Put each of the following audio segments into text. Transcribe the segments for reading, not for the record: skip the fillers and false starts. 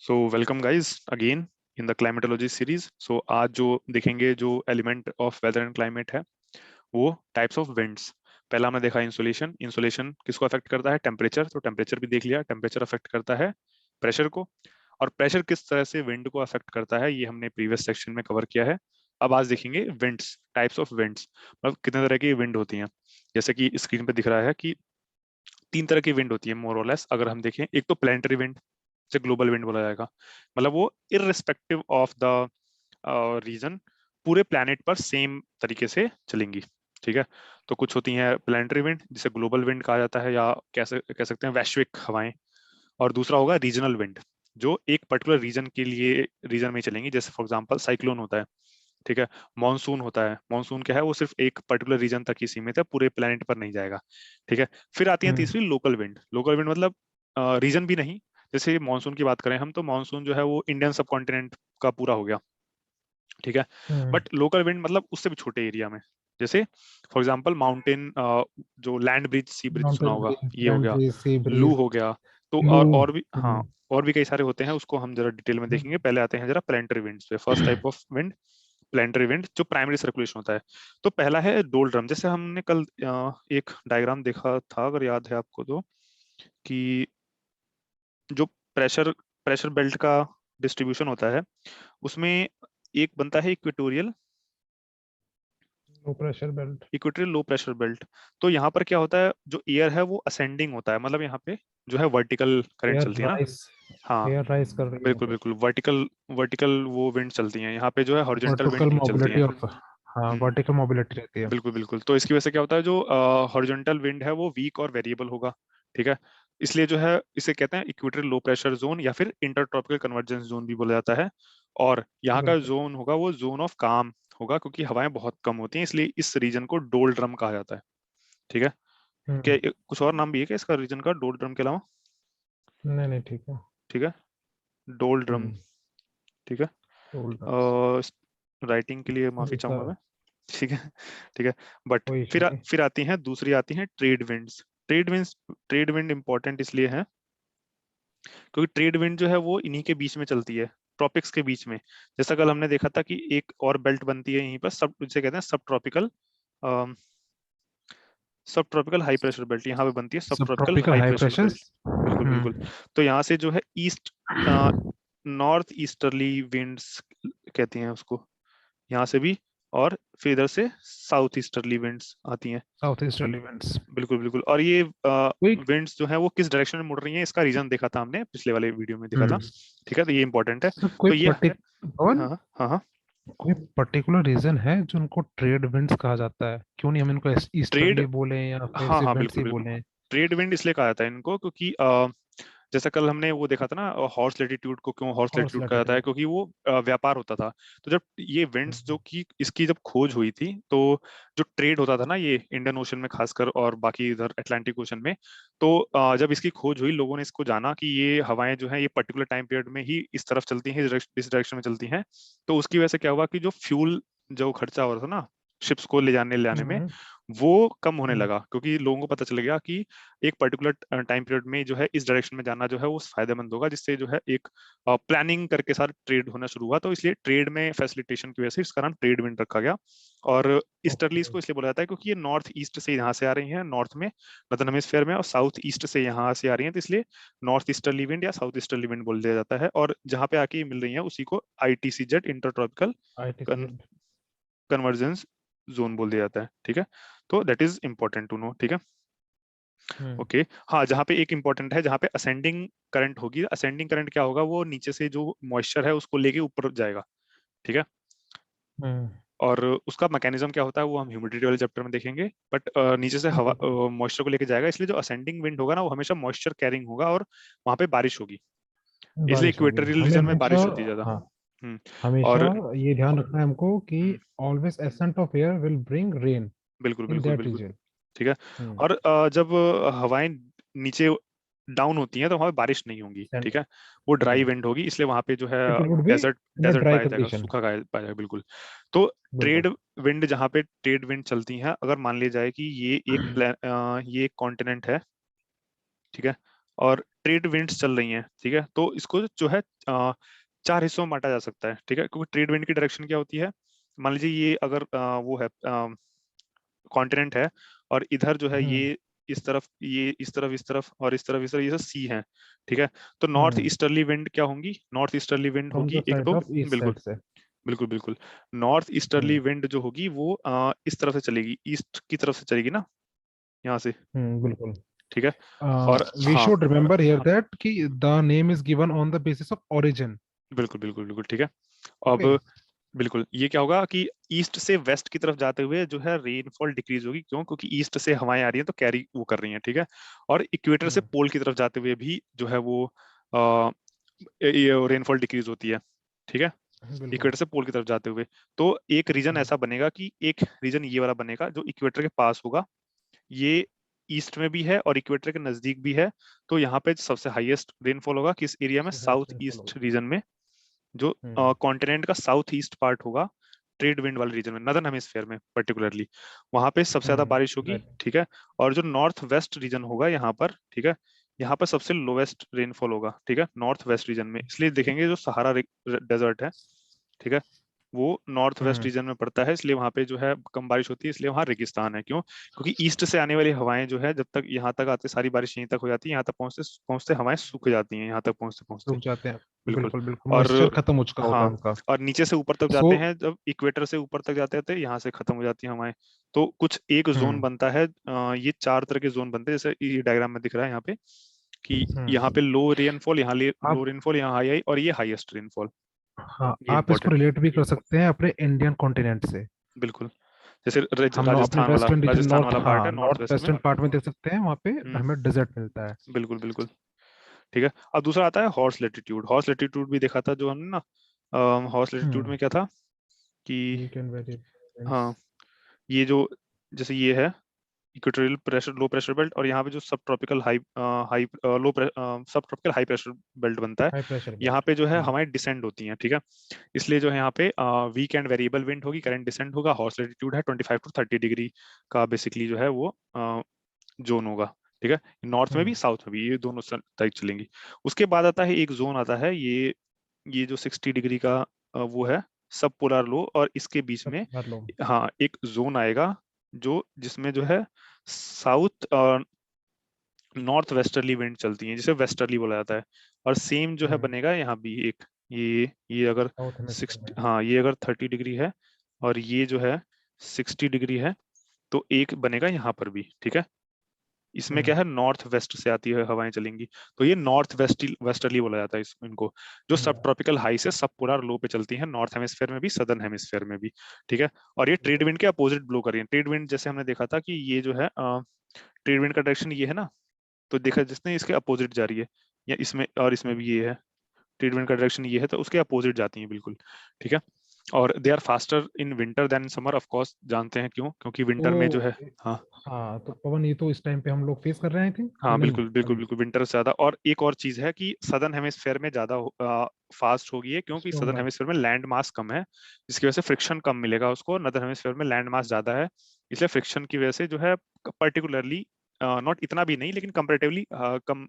So welcome guys again in the climatology series. So आज जो देखेंगे जो element of weather and climate है वो टाइप्स ऑफ विंड्स। पहला हमने देखा इंसुलेशन। इंसुलेशन किसको अफेक्ट करता है? टेम्परेचर। तो टेम्परेचर भी देख लिया, टेम्परेचर अफेक्ट करता है प्रेशर को। और प्रेशर किस तरह से विंड को अफेक्ट करता है ये हमने प्रीवियस सेक्शन में कवर किया है। अब आज देखेंगे विंड्स, टाइप्स ऑफ विंड्स, मतलब कितने तरह की विंड होती हैं। जैसे कि स्क्रीन पे दिख रहा है कि तीन तरह की विंड होती है मोर और लेस। अगर हम देखें, एक तो प्लेनेटरी विंड, जिसे ग्लोबल विंड बोला जाएगा, मतलब वो इररिस्पेक्टिव ऑफ द रीजन पूरे प्लेनेट पर सेम तरीके से चलेंगी। ठीक है। तो कुछ होती हैं प्लेनेटरी विंड जिसे ग्लोबल विंड कहा जाता है, या कैसे कह सकते हैं वैश्विक हवाएं। और दूसरा होगा रीजनल विंड, जो एक पर्टिकुलर रीजन के लिए रीजन में चलेंगी। जैसे फॉर एग्जांपल साइक्लोन होता है, ठीक है। मॉनसून होता है, मॉनसून क्या है, वो सिर्फ एक पर्टिकुलर रीजन तक ही सीमित है, पूरे प्लेनेट पर नहीं जाएगा। ठीक है। फिर आती है हम्म तीसरी लोकल विंड। लोकल विंड मतलब रीजन भी नहीं। जैसे मानसून की बात करें हम, तो मानसून जो है वो इंडियन सब कॉन्टिनेंट का पूरा हो गया। ठीक है। हम्म बट लोकल विंड मतलब उससे भी छोटे एरिया में। जैसे फॉर एग्जांपल माउंटेन, जो लैंड ब्रिज, सी ब्रिज सुना माउंटेन होगा, ब्रीज, ये हो लैंड गया। ब्रीज, सी लू ब्रीज, हो गया। तो लू। और भी, हाँ, और भी कई सारे होते हैं, उसको हम जरा डिटेल में देखेंगे। पहले आते हैं जरा प्लेनेटरी विंड्स पे। First type of wind planetary wind, जो प्राइमरी सर्कुलेशन होता है। तो पहला है डोलड्रम। जैसे हमने कल एक डायग्राम देखा था, अगर याद है आपको तो, कि जो प्रेशर प्रेशर बेल्ट का डिस्ट्रीब्यूशन होता है, उसमें एक बनता है equatorial, low pressure belt. Equatorial low pressure belt. तो यहाँ पर क्या होता है, जो एयर है वो असेंडिंग होता है, मतलब यहाँ पे जो है वर्टिकल करंट एयर चलती है ना। राइस, हाँ, एयर राइस कर रही है यहाँ बिल्कुल पे। बिल्कुल, वर्टिकल वर्टिकल वो विंड चलती हैं। यहाँ पे जो है हॉरिजॉन्टल विंड वर्टिकल नहीं चलती मोबिलिटी हैं। ऑफ, हाँ, हम्म, वर्टिकल मोबिलिटी रहती है। बिल्कुल बिल्कुल। तो इसकी वजह से क्या होता है, जो हॉरिजॉन्टल विंड है वो वीक और वेरिएबल होगा। ठीक है। इसलिए जो है इसे कहते हैं इक्वेटोरियल लो प्रेशर जोन, या फिर इंटरट्रॉपिकल कन्वर्जेंस जोन भी बोला जाता है। और यहाँ का बिल्कुल। जोन होगा वो जोन ऑफ काम होगा, क्योंकि हवाएं बहुत कम होती हैं, इसलिए इस रीजन को डोल ड्रम कहा जाता है। ठीक है। क्या हम्म कुछ और नाम भी है क्या इसका, रीजन का, डोल ड्रम के अलावा? नहीं नहीं, ठीक है। ठीक है, डोल ड्रम। हम्म ठीक है। Toll drums. राइटिंग के लिए माफी दूसरा, चाहूंगा मैं। ठीक है। ठीक है। बट कोई इशू नहीं। फिर आती हैं दूसरी, आती हैं trade winds. Trade winds, trade wind important इसलिए है क्योंकि ट्रेड विंड जो है वो इन्हीं के बीच में चलती है, ट्रॉपिक्स के बीच में। जैसा कल हमने देखा था कि एक और बेल्ट बनती है यहीं पर, सब जिसे कहते हैं सब ट्रॉपिकल, सब ट्रॉपिकल हाई प्रेशर बेल्ट यहाँ पे बनती है, सब सब tropical tropical high high pressure pressure. Belt. बिल्कुल बिल्कुल। तो यहाँ से जो है ईस्ट, नॉर्थ ईस्टर्ली विंड्स कहती हैं उसको, यहाँ से भी। और फिर इधर से साउथ ईस्टर्ली विंड्स आती हैं। South east elements. बिल्कुल बिल्कुल। और ये कोई विंड्स जो है वो किस डायरेक्शन में मुड़ रही हैं, इसका रीजन देखा था हमने पिछले वाले वीडियो में, देखा था। हम्म ठीक है, तो ये इंपॉर्टेंट है। सर, कोई तो ये, पर्टिकुलर, हाँ हाँ हाँ, कोई पर्टिकुलर रीजन है जो उनको ट्रेड विंड्स कहा जाता है? क्यों नहीं हम इनको ट्रेड, ईस्टर्ली बोले या फिर हाँ सिर्फ हाँ, विंड्स बिल्कुल ही बिल्कुल। बोले? ट्रेड विंड इसलिए कहा जाता है इनको क्योंकि जैसा कल हमने वो देखा था ना, हॉर्स लेटीट्यूड को क्यों हॉर्स हॉर्स लेटीट्यूड कहा जाता है, लैटिट्यूड। क्योंकि वो व्यापार होता था। तो जब ये विंड्स जो कि इसकी जब खोज हुई थी, तो जो ट्रेड होता था ना ये इंडियन ओशन में खासकर, और बाकी इधर अटलांटिक ओशन में, तो जब इसकी खोज हुई, लोगों ने इसको जाना कि ये हवाएं जो हैं ये पर्टिकुलर टाइम पीरियड में ही इस तरफ चलती हैं, इस डायरेक्शन में चलती हैं। तो उसकी वजह से क्या हुआ कि जो फ्यूल, जो खर्चा हो रहा था ना शिप्स को ले जाने ले जाने में, हम्म वो कम होने हम्म लगा, क्योंकि लोगों को पता चल गया कि एक पर्टिकुलर टाइम पीरियड में जो है इस डायरेक्शन में जाना जो है वो फायदेमंद होगा, जिससे जो है एक प्लानिंग करके सारा ट्रेड होना शुरू हुआ। तो इसलिए ट्रेड में फैसिलिटेशन की वजह से इसका नाम ट्रेड विंड रखा गया। और ईस्टर्लीज ओके। को इसलिए बोला जाता है क्योंकि ये नॉर्थ ईस्ट से यहाँ से आ रही हैं, नॉर्थ में, नॉर्दर्न हेमिस्फीयर में, और साउथ ईस्ट से यहाँ से आ रही हैं, तो इसलिए नॉर्थ ईस्टर्ली विंड या साउथ ईस्टर्ली विंड बोल दिया जाता है। और जहाँ पे आके ये मिल रही है उसी को ITCZ, inter ITC. Convergence zone बोल दिया जाता है। ठीक है। तो that is important to know. ठीक है। Hmm okay. हाँ, जहाँ पे एक इंपॉर्टेंट है, जहाँ पे असेंडिंग करंट होगी। असेंडिंग करंट क्या होगा, वो नीचे से जो मॉइस्चर है उसको लेके ऊपर जाएगा। ठीक है। हम्म और उसका मैकेनिज्म क्या होता है वो हम ह्यूमिडिटी वाले चैप्टर में देखेंगे। बट नीचे से हवा बिल्कुल। मॉइस्चर को लेके जाएगा, इसलिए जो असेंडिंग विंड होगा ना वो हमेशा मॉइस्चर कैरिंग होगा, और वहाँ पे बारिश होगी। इसलिए बारिश होगी इक्वेटोरियल हमें रीजन में हमेशा। बारिश होती है ज्यादा। हाँ, हम्म। हमेशा और ये ध्यान रखना है हमको कि hmm, always ascent of air will bring rain बिल्कुल इन बिल्कुल दैट बिल्कुल। रीजन। ठीक है। हम्म और जब हवाएं नीचे डाउन होती हैं तो वहां पे बारिश नहीं होगी। सेंट। ठीक है। वो ड्राई हम्म विंड होगी, इसलिए वहां पे जो है it would be desert in a desert dry पाया जाएगा, कंडीशन। सूखा पाया जाएगा, बिल्कुल। तो बिल्कुल। ट्रेड विंड, जहाँ पे ट्रेड विंड चलती हैं, अगर मान लिया जाए कि ये एक ये एक कॉन्टिनेंट है, ठीक है, और ट्रेड विंड्स चल रही हैं, ठीक है, तो इसको जो है चार हिस्सों में बांटा जा सकता है, ठीक है, क्योंकि ट्रेड विंड की डायरेक्शन क्या होती है, मान लीजिए ये अगर वो है कॉन्टिनेंट है, और इधर जो है हम्म ये इस तरफ, ये इस तरफ, इस तरफ और इस तरफ, इस तरफ, ये सब सी है, ठीक है। तो नॉर्थ हम्म ईस्टर्ली विंड क्या होंगी, north easterly wind from the होगी एक साइड तो, ऑफ ईस्ट बिल्कुल साइड से। बिल्कुल बिल्कुल, नॉर्थ ईस्टर्ली हम्म विंड जो होगी वो इस तरफ से चलेगी, ईस्ट की तरफ से चलेगी ना, यहाँ से, बिल्कुल। ठीक है। और वी हाँ, शुड रिमेम्बर हियर दैट कि the name is given on the basis of origin. बिल्कुल बिल्कुल बिल्कुल, ठीक है। अब ओके। बिल्कुल ये क्या होगा कि ईस्ट से वेस्ट की तरफ जाते हुए जो है रेनफॉल डिक्रीज होगी, क्यों, क्योंकि ईस्ट से हवाएं आ रही हैं तो कैरी वो कर रही हैं, ठीक है। और इक्वेटर से हम्म पोल की तरफ जाते हुए भी जो है वो आ, ये रेनफॉल डिक्रीज होती है, ठीक है, बिल्कुल। इक्वेटर से पोल की तरफ जाते हुए। तो एक रीजन हम्म ऐसा बनेगा कि एक रीजन ये वाला बनेगा जो इक्वेटर के पास होगा, ये ईस्ट में भी है और इक्वेटर के नजदीक भी है। तो यहाँ पे सबसे हाईएस्ट रेनफॉल होगा किस एरिया में, सबसे हाईएस्ट साउथ रेनफॉल ईस्ट होगा। रीजन में, जो हम्म कॉन्टिनेंट का साउथ ईस्ट पार्ट होगा, ट्रेड विंड वाले रीजन में, नदर्न हेमिस्फेयर में पर्टिकुलरली, वहां पे सबसे ज्यादा बारिश होगी, राइट। ठीक है। और जो नॉर्थ वेस्ट रीजन होगा यहाँ पर, ठीक है, यहाँ पर सबसे लोवेस्ट रेनफॉल होगा, ठीक है, नॉर्थ वेस्ट रीजन में, इसलिए देखेंगे जो सहारा डेजर्ट है, ठीक है, वो नॉर्थ वेस्ट हम्म रीजन में पड़ता है, इसलिए वहां पे जो है कम बारिश होती है, इसलिए वहां रेगिस्तान है, क्यों, क्योंकि ईस्ट से आने वाली हवाएं जो है जब तक यहाँ तक आते सारी बारिश यहीं तक हो जाती है, यहाँ तक पहुंचते पहुंचते हवाएं सूख जाती हैं यहाँ तक पहुंचते पहुंचते, रुक जाते हैं। बिल्कुल। बिल्कुल बिल्कुल, और मॉइस्चर खत्म हो चुका होता हाँ, है उनका। और नीचे से ऊपर तक सो जाते हैं, जब इक्वेटर से ऊपर तक जाते हैं यहाँ से खत्म हो जाती है हवाएं। तो कुछ एक जोन हम्म बनता है, ये चार तरह के जोन बनते हैं, जैसे ये डायग्राम में दिख रहा है यहाँ पे, कि यहाँ पे हम्म लो रेनफॉल, यहाँ लो आप रेनफॉल, यहाँ हाई आई, और ये हाईएस्ट रेनफॉल, हाँ, ये आप इसको इंपॉर्टेंट, रिलेट भी कर सकते हैं अपने इंडियन कॉन्टिनेंट से। बिल्कुल। जैसे हम लोग अपने राजस्थान वाला, वेस्टर्न रीजन, राजस्थान नॉर्थ, वाला पार्ट है हाँ, नॉर्थ नॉर्थ वेस्ट में, वेस्टर्न पार्ट में देख सकते हैं, वहाँ पे हम्म, हमें डेजर्ट मिलता है। बिल्कुल बिल्कुल, ठीक है। अब दूसरा आता है हॉर्स लेटीट्यूड, हॉर्स लेटीट्यूड भी देखा था जो हमने ना, हॉर्स लेटीट्यूड हम्म में क्या था कि, वीक एंड वेरी। हाँ, ये जो, जैसे ये है equatorial pressure low pressure belt, और यहाँ पे जो सब ट्रॉपिकल हाई हाई लो सब ट्रॉपिकल हाई प्रेशर बेल्ट बनता है, हाई प्रेशर यहाँ बेल्ट। पे जो है हम्म हमारी डिसेंड होती हैं, ठीक है, इसलिए जो है यहाँ पे वीक एंड वेरिएबल विंड होगी, करंट डिसेंड होगा, हॉर्स लेटीट्यूड है 25 to 30 डिग्री का बेसिकली जो है वो जोन होगा, ठीक है, नॉर्थ में भी हम्म साउथ में भी ये दोनों टाइप चलेंगी। उसके बाद आता है एक जोन आता है, ये जो 60 डिग्री का वो है सब पोलर लो, और इसके बीच सब में कर लो। हाँ एक जोन आएगा जो जिसमें जो है साउथ और नॉर्थ वेस्टर्ली विंड चलती हैं, जिसे वेस्टर्ली बोला जाता है। और सेम जो है हम्म बनेगा यहाँ भी एक, ये अगर साउथ हेमिस्फीयर 60, में। हाँ ये अगर 30 डिग्री है और ये जो है 60 डिग्री है, तो एक बनेगा यहाँ पर भी, ठीक है। इसमें क्या हम्म है, नॉर्थ वेस्ट से आती है हवाएं चलेंगी, तो ये नॉर्थ वेस्टर्ली बोला जाता है इनको, जो सब हम्म ट्रॉपिकल हाई से सब पोलर लो पे चलती हैं, नॉर्थ हेमिस्फेयर में भी सदर्न हेमिस्फेयर में भी, ठीक है। और ये ट्रेड विंड के अपोजिट ब्लो कर रही है, ट्रेड विंड जैसे हमने देखा था कि ये जो है ट्रेड विंड का डायरेक्शन ये है ना, तो देखा जिसने इसके अपोजिट जा रही है, या इसमें और इसमें भी ये है, ट्रेड विंड का डायरेक्शन ये है, तो उसके अपोजिट जाती हैं बिल्कुल, ठीक है। और they are faster in winter than summer, of course जानते हैं क्यों, क्योंकि विंटर में जो तो है, हाँ हाँ, तो पवन, ये तो इस टाइम पे हम लोग फेस कर रहे हैं, थिंक हाँ, नहीं बिल्कुल बिल्कुल अभी। बिल्कुल, विंटर से ज्यादा। और एक और चीज है कि सदर्न हेमिस्फेयर में ज्यादा फास्ट होगी है, क्योंकि सदर्न स्ट्रॉन्गर। हेमिस्फेयर में लैंड मास कम है, जिसकी वजह से फ्रिक्शन कम मिलेगा उसको, नदर्न हेमिस्फेयर में लैंड मास ज्यादा है, इसलिए फ्रिक्शन की वजह से जो है पर्टिकुलरली, नॉट इतना भी नहीं लेकिन कंपेरेटिवली कम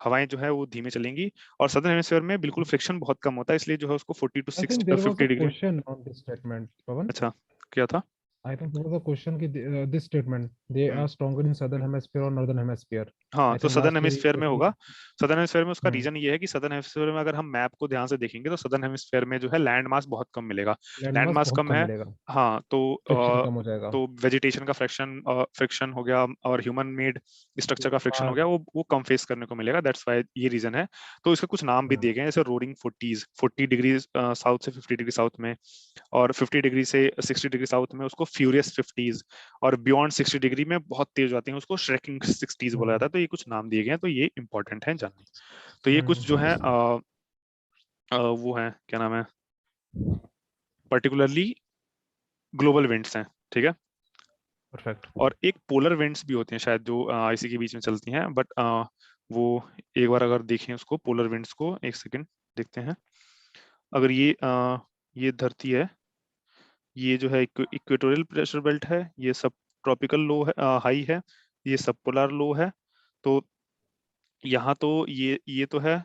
हवाएं जो है वो धीमे चलेंगी। और सदर्न हेमिस्फेयर में बिल्कुल फ्रिक्शन बहुत कम होता है, इसलिए जो है उसको 40 to I think 60 there was a 50 degree. Question on this statement, Pavan. अच्छा, क्या था? I think there was a question कि this statement they hmm, are stronger in southern hemisphere और नॉर्दर्न हेमिस्फीयर। हाँ, आई तो थिंक सदर्न लास्ट ईयर ये hemisphere में question. होगा। सदर्न हेमिस्फेयर में उसका हम्म रीजन ये है कि सदर्न हेमिस्फेयर में अगर हम मैप को ध्यान से देखेंगे तो सदर्न हेमिस्फेयर में जो है लैंड मास बहुत कम मिलेगा, लैंड लैंड मास मास बहुत कम कम है। मिलेगा। हाँ, फ्रिक्शन कम हो जाएगा। तो वेजिटेशन का फ्रिक्शन फ्रिक्शन हो गया, और ह्यूमन मेड स्ट्रक्चर का फ्रिक्शन हो बाहर। गया, वो कम फेस करने को मिलेगा, दैट्स वाई ये रीजन है। तो इसके कुछ नाम भी हम्म दिए गए हैं, जैसे रोरिंग 40s, 40 डिग्री साउथ से 50 डिग्री साउथ में, और 50 डिग्री से 60 डिग्री साउथ में उसको फ्यूरियस 50s, और बियॉन्ड 60 डिग्री में बहुत तेज जाती हैं, उसको श्रेकिंग 60s बोला हम्म जाता है। तो ये कुछ नाम दिए गए हैं, तो ये इंपॉर्टेंट है जानने। तो ये कुछ जो है हम्म वो है क्या नाम है, पर्टिकुलरली ग्लोबल विंड्स हैं, ठीक है। परफेक्ट। और एक पोलर विंड्स भी होती हैं शायद जो इसी के बीच में चलती हैं, बट वो एक बार अगर देखें उसको पोलर विंड्स को, एक सेकंड देखते हैं। अगर ये धरती है, ये जो है इक्वेटोरियल प्रेशर बेल्ट है, ये सब ट्रॉपिकल लो है, हाई है, ये सब पोलर लो है। तो यहाँ तो ये तो है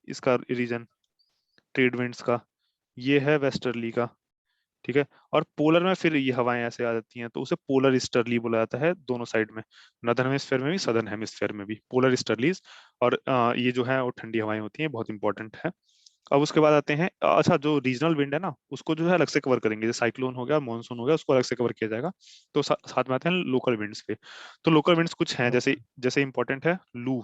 इसका रीजन ट्रेड विंड्स का, ये है वेस्टर्ली का, ठीक है। और पोलर में फिर ये हवाएं ऐसे आ जाती हैं तो उसे पोलर ईस्टर्ली बोला जाता है दोनों साइड में, नॉर्दर्न हेमिस्फेयर में भी सदर्न हेमिस्फेयर में भी पोलर ईस्टर्लीज। और ये जो है वो ठंडी हवाएं होती हैं, बहुत इंपॉर्टेंट है। अब उसके बाद आते हैं, अच्छा जो रीजनल विंड है ना उसको जो है अलग से कवर करेंगे, जैसे साइक्लोन हो गया, मानसून हो गया, उसको अलग से कवर किया जाएगा। तो साथ में आते हैं लोकल विंड्स पे। तो लोकल विंड्स कुछ हैं, जैसे ओके। जैसे इंपॉर्टेंट है लू,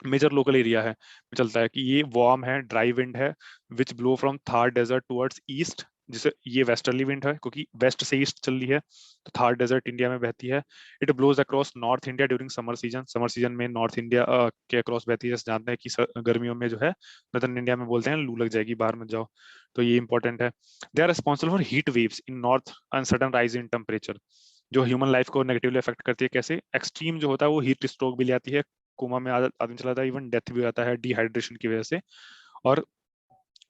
मेजर लोकल एरिया है में चलता है कि ये वार्म है, ड्राई विंड है, which blow from Thar desert towards east. जिसे ये वेस्टर्ली विंड है क्योंकि वेस्ट से ईस्ट चल रही है, तो थार डेजर्ट इंडिया में बहती है। It blows across north India during summer season, summer season में नॉर्थ इंडिया के अक्रॉस बहती है, जैसे जानते हैं कि गर्मियों में जो है नॉर्दर्न इंडिया में बोलते हैं लू लग जाएगी बाहर मत जाओ, तो ये इंपॉर्टेंट है। They are responsible for heat waves in north and sudden rise in temperature, जो ह्यूमन लाइफ को नेगेटिवली अफेक्ट करती है। कैसे? एक्सट्रीम जो होता है वो हीट स्ट्रोक भी ले आती है, कोमा में आदमी चला जाता है, इवन डेथ भी हो जाता है डिहाइड्रेशन की वजह से। और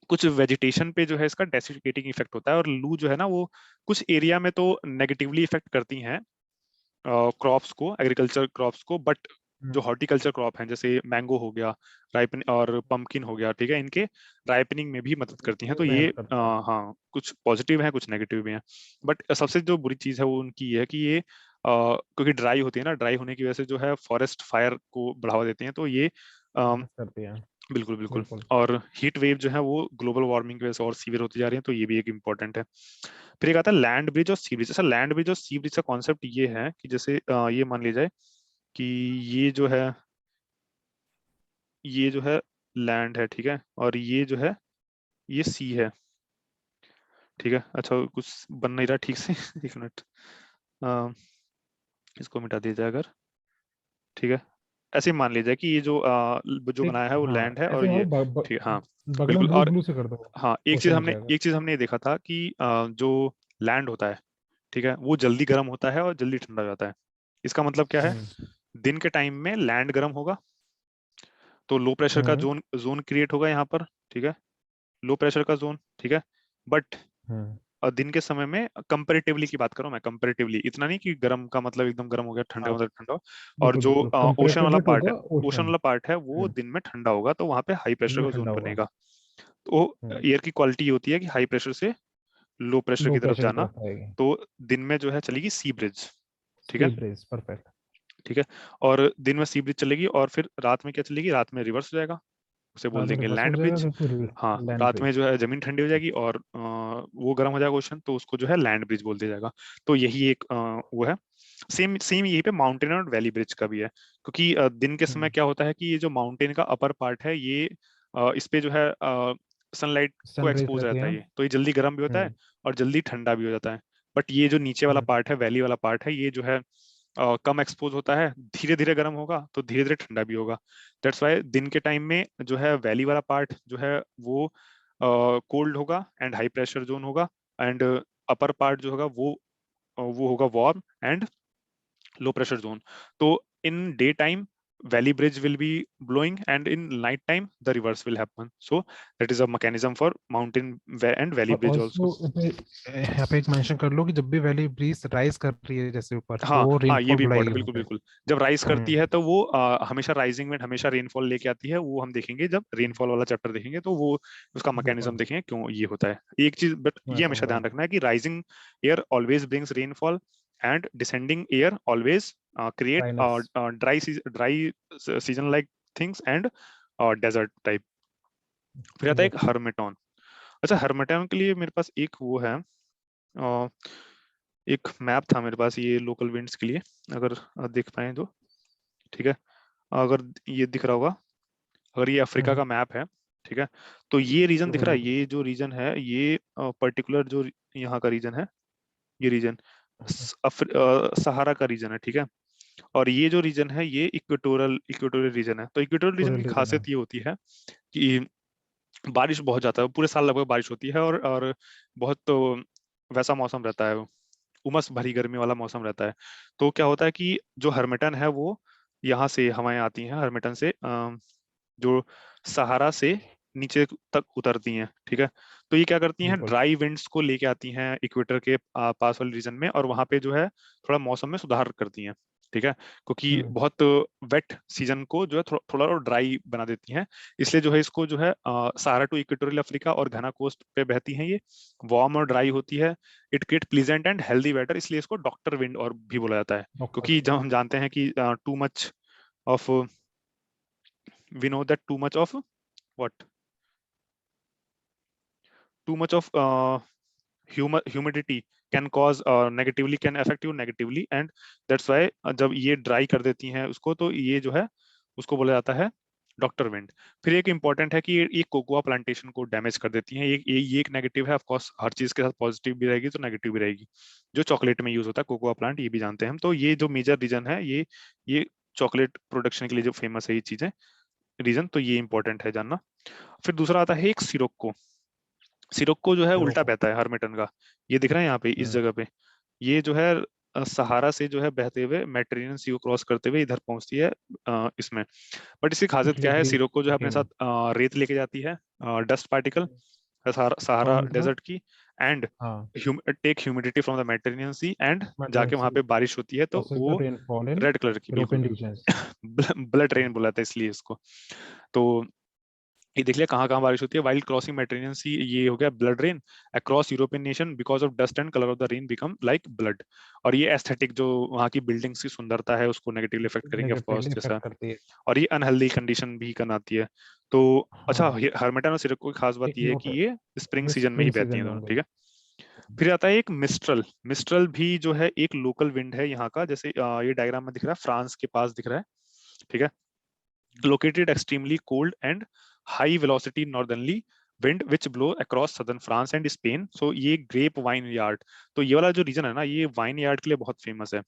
कुछ वेजिटेशन पे जो है इसका डेसिकेटिंग इफेक्ट होता है। और लू जो है ना वो कुछ एरिया में तो नेगेटिवली इफेक्ट करती हैं क्रॉप्स को, एग्रीकल्चर क्रॉप्स को, बट जो हॉर्टिकल्चर क्रॉप हैं जैसे मैंगो हो गया, राइपन और पंपकिन हो गया, ठीक है, इनके राइपनिंग में भी मदद करती हैं। तो ग्रो में ये हेल्प करता है। हाँ कुछ पॉजिटिव है कुछ नेगेटिव भी हैं। बट सबसे जो बुरी चीज़ है वो उनकी ये है कि ये क्योंकि ड्राई होती है ना, ड्राई होने की वजह से जो है फॉरेस्ट फायर को बढ़ावा देते हैं, तो ये मदद करती है। बिल्कुल बिल्कुल। बिल्कुल। और हीट वेव जो है वो ग्लोबल वार्मिंग की वजह से और सीवियर होती जा रही है, तो ये भी एक इंपॉर्टेंट है। फिर एक आता है लैंड ब्रिज और सी ब्रिज। अच्छा, लैंड ब्रिज और सी ब्रिज का कॉन्सेप्ट ये है कि जैसे ये मान लीजिए कि ये जो है, ये जो है लैंड है, ठीक है, और ये जो है ये सी है, ठीक है। अच्छा कुछ बन नहीं रहा ठीक से एक मिनट, अ, इसको मिटा दिया जाए अगर, ठीक है। ऐसे ही मान लीजिए कि ये जो जो एक, बनाया है वो हाँ लैंड है और ऐसे ये, करो, ठीक है, हाँ बगल बिल्कुल। में ब्लू और ब्लू से कर दो। हाँ एक चीज ओशन हो हमने जाएगा। एक चीज हमने ये देखा था कि जो लैंड होता है, ठीक है, वो जल्दी गर्म होता है और जल्दी ठंडा हो जाता है। इसका मतलब क्या है? हम्म। दिन के टाइम में लैंड गर्म होगा तो लो प्रेशर का हम्म। जोन जोन क्रिएट होगा यहाँ पर, ठीक है, लो प्रेशर का जोन, ठीक है। बट हम्म। दिन के समय में कंपेरेटिवली की बात करूं मैं, कंपेरेटिवली इतना नहीं कि गर्म का मतलब एकदम गर्म हो गया, ठंडा का हाँ, मतलब ठंडा हो। और बिल्कुल जो बिल्कुल ओशन वाला कंपेरेटिवली टू पार्ट है, द ओशन ओशन। वाला पार्ट है वो हम्म। दिन में ठंडा होगा, तो वहां पे हाई दिन प्रेशर में का ठंडा जोन होगा। बनेगा। तो हम्म। एयर की क्वालिटी ये होती है कि हाई प्रेशर से लो प्रेशर लो की तरफ प्रेशर की जाना। तरफ आएगी। तो दिन में जो है चलेगी सी ब्रिज, ठीक है, सी ब्रेज परफेक्ट। ठीक है। और दिन में सी ब्रिज चलेगी और फिर रात में क्या चलेगी? रात में रिवर्स हो जाएगा, उसे बोल रात में देंगे रिवर्स हो लैंड जाएगा ब्रिज। तो फिर हाँ लैंड रात में ब्रिज। जो है जमीन ठंडी हो जाएगी और वो गर्म हो जाएगा ओशन, तो उसको जो है लैंड ब्रिज बोल दिया जाएगा। तो यही एक वो है। सेम सेम यही पे माउंटेन और वैली ब्रिज का भी है, क्योंकि दिन के समय हम्म। क्या होता है कि ये जो माउंटेन का अपर पार्ट है ये इस पे जो है सनलाइट को सन रेज एक्सपोज रहती रहता है। है, ये तो ये जल्दी गर्म भी होता है हम्म। और जल्दी ठंडा भी हो जाता है। बट ये जो नीचे वाला हम्म। पार्ट है, वैली वाला पार्ट है, ये जो है कम एक्सपोज होता है, धीरे धीरे गर्म होगा तो धीरे धीरे ठंडा भी होगा। दैट्स वाई दिन के टाइम में जो है वैली वाला पार्ट जो है वो कोल्ड होगा एंड हाई प्रेशर जोन होगा, एंड अपर पार्ट जो होगा वो होगा warm and low pressure zone. तो in day time valley bridge will be blowing and in night time the reverse will happen, so that is a mechanism for mountain and valley और bridge also। Also यहाँ पे एक mention कर लो कि जब भी valley bridge rise कर रही है जैसे ऊपर, तो हाँ वो हाँ ये रेनफॉल भी बुलाएगी इम्पोर्टेंट, वहाँ बिल्कुल पे। बिल्कुल। जब राइज करती हम्म। है तो वो हमेशा राइजिंग में हमेशा रेनफॉल लेके आती है, वो हम देखेंगे जब रेनफॉल वाला चैप्टर देखेंगे, तो वो उसका मैकेनिज्म बिल्कुल। देखेंगे क्यों ये होता है। एक चीज बट मैं ये हमेशा समझा। ध्यान रखना है कि rising air always brings rainfall and descending air always create dryness. Dry season like things and desert type. फिर आता है एक यस। हर्मिटॉन। अच्छा हर्मिटॉन के लिए मेरे पास एक वो है, अ, एक मैप था मेरे पास ये लोकल विंड्स के लिए, अगर देख पाए तो, ठीक है, अगर ये दिख रहा होगा, अगर ये अफ्रीका हम्म। का मैप है, ठीक है, तो ये रीजन दिख रहा है, हम्म। ये जो रीजन है ये पर्टिकुलर जो यहाँ का रीजन है, ये रीजन सहारा का रीजन है, ठीक है। और ये जो रीजन है ये इक्वेटोरियल इक्वेटोरियल रीजन है। तो इक्वेटोरियल रीजन की टोटल रीजन है। खासियत ये होती है कि बारिश बहुत ज्यादा है, पूरे साल लगभग बारिश होती है, और बहुत तो वैसा मौसम रहता है, उमस भरी गर्मी वाला मौसम रहता है। तो क्या होता है कि जो हर्मिटन है वो यहाँ से हवाएं आती हैं हर्मिटन से, जो सहारा से नीचे तक उतरती हैं, ठीक है। तो ये क्या करती हैं? बिल्कुल। ड्राई विंड्स को लेके आती हैं इक्वेटर के पास वाले रीजन में, और वहां पे जो है थोड़ा मौसम में सुधार करती हैं। ठीक है, क्योंकि हम्म। बहुत वेट सीजन को जो है थोड़ा और ड्राई बना देती हैं। इसलिए जो है इसको जो है सहारा टू इक्वेटोरियल अफ्रीका और घना कोस्ट पे बहती हैं ये, वार्म और ड्राई होती है। It create pleasant and healthy weather, इसलिए इसको डॉक्टर विंड और भी बोला जाता है। डॉक्टर। क्योंकि जब हम जानते हैं कि too much of, we know that too much of what, too much of humidity can cause negatively, can affect you negatively, and that's why जब ये ड्राई कर देती हैं उसको, तो ये जो है उसको बोला जाता है डॉक्टर विंड। फिर एक इंपॉर्टेंट है कि ये कोकोआ प्लांटेशन को डैमेज कर देती हैं। ये एक नेगेटिव है। ऑफ कोर्स हर चीज के साथ पॉजिटिव भी रहेगी तो नेगेटिव भी रहेगी। जो चॉकलेट में यूज होता है कोकोआ प्लांट, ये भी जानते हैं हम। तो ये जो मेजर रीजन है, ये चॉकलेट प्रोडक्शन के लिए जो फेमस है ये चीजें, रीजन, तो ये इंपॉर्टेंट है जानना। फिर दूसरा आता है एक सिरोक्को। सिरोक्को जो है फिर उल्टा वो। बहता है हरमिटन का। ये दिख रहा है यहाँ पे इस हम्म। जगह पे। ये जो है सहारा से जो है बहते हुए मेडिटेरेनियन सी को क्रॉस करते हुए इधर पहुंचती है इसमें। बट इसकी खासियत इटली क्या है, ग्रीक सिरोक्को जो है सिटी अपने में। साथ रेत लेके जाती है, डस्ट पार्टिकल, और सहारा मतलब। डेजर्ट की, एंड हाँ। Take humidity from the Mediterranean sea, and जाके वहां मेडिटेरेनियन पे बारिश होती है तो causes the वो rainfall in रेड कलर की, बिल्कुल European बिल्कुल regions. ब्लड रेन बोला था इसलिए इसको। तो ये देख लिया कहाँ कहाँ बारिश होती है। वाइल्ड क्रॉसिंग मेडिटेरेनियन सी, ये हो गया blood rain across European nation because of dust and colour of the rain become like blood. और ये एस्थेटिक जो वहाँ की बिल्डिंग्स की सुंदरता है उसको नेगेटिवली इफेक्ट करेंगे ऑफ कोर्स, नेगेटिवली जैसा। इफेक्ट करती है। और ये अनहेल्दी कंडीशन भी बनाती है। तो अच्छा, हाँ। हर्मिटन और सिरको की खास बात एक ये है नोट कि है, ये स्प्रिंग ये सीजन में ही स्प्रिंग बहती सीजन हैं में दोनों, होंगे। ठीक है। फिर आता है एक मिस्ट्रल। मिस्ट्रल भी जो है एक लोकल विंड है यहाँ का, जैसे ये डायग्राम में दिख रहा है, फ्रांस के पास दिख रहा है, ठीक है। located extremely cold and high velocity northerly wind which blow across southern France and Spain. So ये ग्रेप वाइन यार्ड, तो ये वाला जो रीजन है ना, ये वाइन यार्ड के लिए बहुत फेमस है,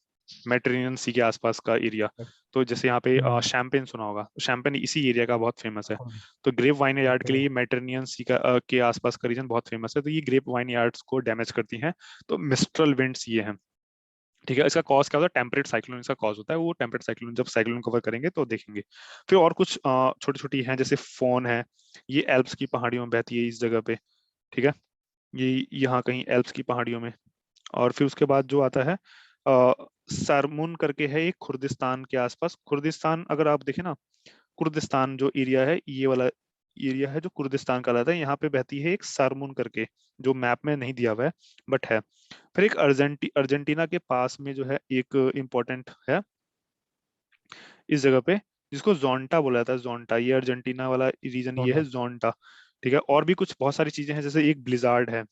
मेडिटेरेनियन सी के आसपास का एरिया। तो जैसे यहाँ पे हम्म। शैम्पेन सुना होगा, शैम्पेन इसी एरिया का बहुत फेमस है। हाँ। तो ग्रेप वाइन यार्ड के ओके। लिए मेडिटेरेनियन सी का के आसपास का रीजन बहुत फेमस है। तो ये ग्रेप वाइन यार्ड्स को डैमेज करती हैं। तो मिस्ट्रल विंड्स ये हैं, ठीक है। इसका कॉज क्या होता है, टेम्परेट साइक्लोन इसका कॉज होता है। वो टेम्परेट साइक्लोन जब साइक्लोन कवर करेंगे तो देखेंगे। फिर और कुछ छोटी छोटी हैं, जैसे फोन है, ये एल्प्स की पहाड़ियों में बहती है इस जगह पे, ठीक है। ये यहाँ कहीं एल्प्स की पहाड़ियों में। और फिर उसके बाद जो आता है सरमुन करके है एक खुर्दिस्तान के आसपास। खुर्दिस्तान अगर आप देखें ना, कुर्दिस्तान जो एरिया है, ये वाला एरिया है जो कुर्दिस्तान कहलाता है। यहाँ पे बहती है एक सरमुन करके, जो मैप में नहीं दिया हुआ है बट है। फिर एक अर्जेंटीना के पास में जो है एक इम्पोर्टेंट है इस जगह पे, जिसको जोंटा बोला जाता है। जोंटा, ये अर्जेंटीना वाला रीजन ये है टोंटा। जोंटा, ठीक है। और भी कुछ बहुत सारी चीजें हैं, जैसे एक ब्लिजार्ड है।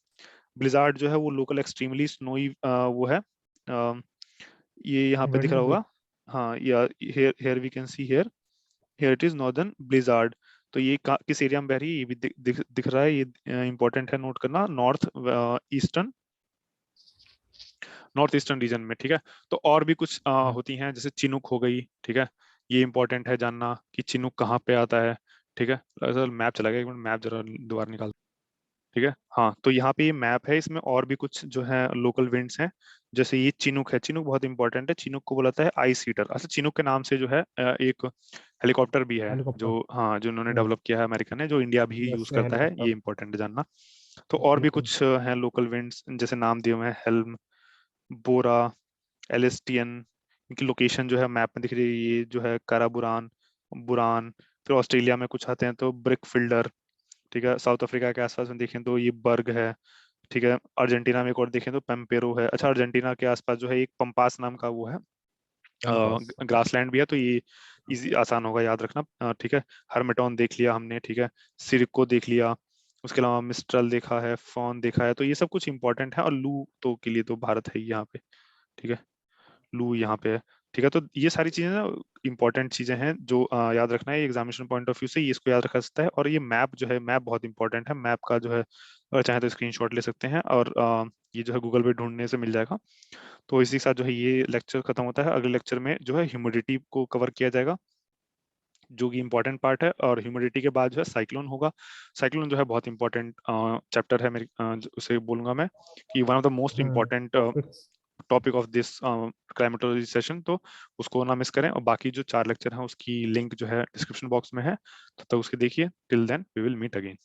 ब्लिजार्ड जो है वो लोकल एक्सट्रीमली स्नोई वो है। अ, ये यहाँ पे दिख वेरी रहा बिग। होगा। हाँ, या here here we can see here, here it is northern blizzard. तो ये किस एरिया में बह रही है, ये भी दिख रहा है। ये इंपॉर्टेंट है नोट करना, ईस्टर्न नॉर्थ ईस्टर्न रीजन में, ठीक है। तो और भी कुछ होती हैं, जैसे चिनुक हो गई, ठीक है। ये इंपॉर्टेंट है जानना कि चिनुक कहाँ पे आता है, ठीक है। सर मैप चला गया, एक मिनट मैप जरा दोबारा निकाल, ठीक है। हाँ, तो यहाँ पे ये मैप है, इसमें और भी कुछ जो है लोकल विंड्स हैं। जैसे ये चिनुक है, चिनुक बहुत इंपॉर्टेंट है। चिनुक को बोला जाता है आइस हीटर। अच्छा, चिनुक के नाम से जो है एक हेलीकॉप्टर भी है, हेलीकॉप्टर। जो, हाँ, जो उन्होंने हम्म। डेवलप किया है अमेरिका ने, जो इंडिया भी यूज यूएसए करता है। हेलीकॉप्टर। ये इंपॉर्टेंट है जानना। तो और भी बिल्कुल। कुछ हैं लोकल विंड्स, जैसे नाम दिए हुए हैं, हेल्म, बोरा, एलिस्टियन। इनकी लोकेशन जो है मैप में दिख रही है, ये जो है काराबुरान, बुरान। फिर ऑस्ट्रेलिया में कुछ आते हैं तो ब्रिक फिल्डर, ठीक है। साउथ अफ्रीका के आसपास में देखें तो ये बर्ग है, ठीक है। अर्जेंटीना में एक और देखें तो पेम्पेरो है। अच्छा, अर्जेंटीना के आसपास जो है एक पंपास नाम का वो है, कैंपस। ग्रासलैंड भी है। तो ये इजी आसान होगा याद रखना, ठीक है। हर्मिटॉन देख लिया हमने, ठीक है। सिरको देख लिया, उसके अलावा मिस्ट्रल देखा है, फॉन देखा है। तो ये सब कुछ इंपॉर्टेंट है। और लू तो के लिए तो भारत है ही यहाँ पे, ठीक है। लू यहाँ पे है, ठीक है। तो ये सारी चीजें ना इंपॉर्टेंट चीजें हैं जो याद रखना है एग्जामिनेशन पॉइंट ऑफ व्यू से, ये इसको याद रखा सकता है। और ये मैप जो है, मैप बहुत इंपॉर्टेंट है। मैप का जो है चाहे तो स्क्रीनशॉट ले सकते हैं, और ये जो है गूगल पे ढूंढने से मिल जाएगा। तो इसी के साथ जो है ये लेक्चर खत्म होता है। अगले लेक्चर में जो है ह्यूमिडिटी को कवर किया जाएगा, जो कि इंपॉर्टेंट पार्ट है। और ह्यूमिडिटी के बाद जो है साइक्लोन होगा। साइक्लोन जो है बहुत इंपॉर्टेंट चैप्टर है मेरी, उसे बोलूंगा मैं कि one of the most important topics. Topic of this climatology session. तो उसको ना मिस करें। और बाकी जो 4 लेक्चर हैं उसकी लिंक जो है डिस्क्रिप्शन बॉक्स में है, तब तक उसके देखिए। Till then we will meet again.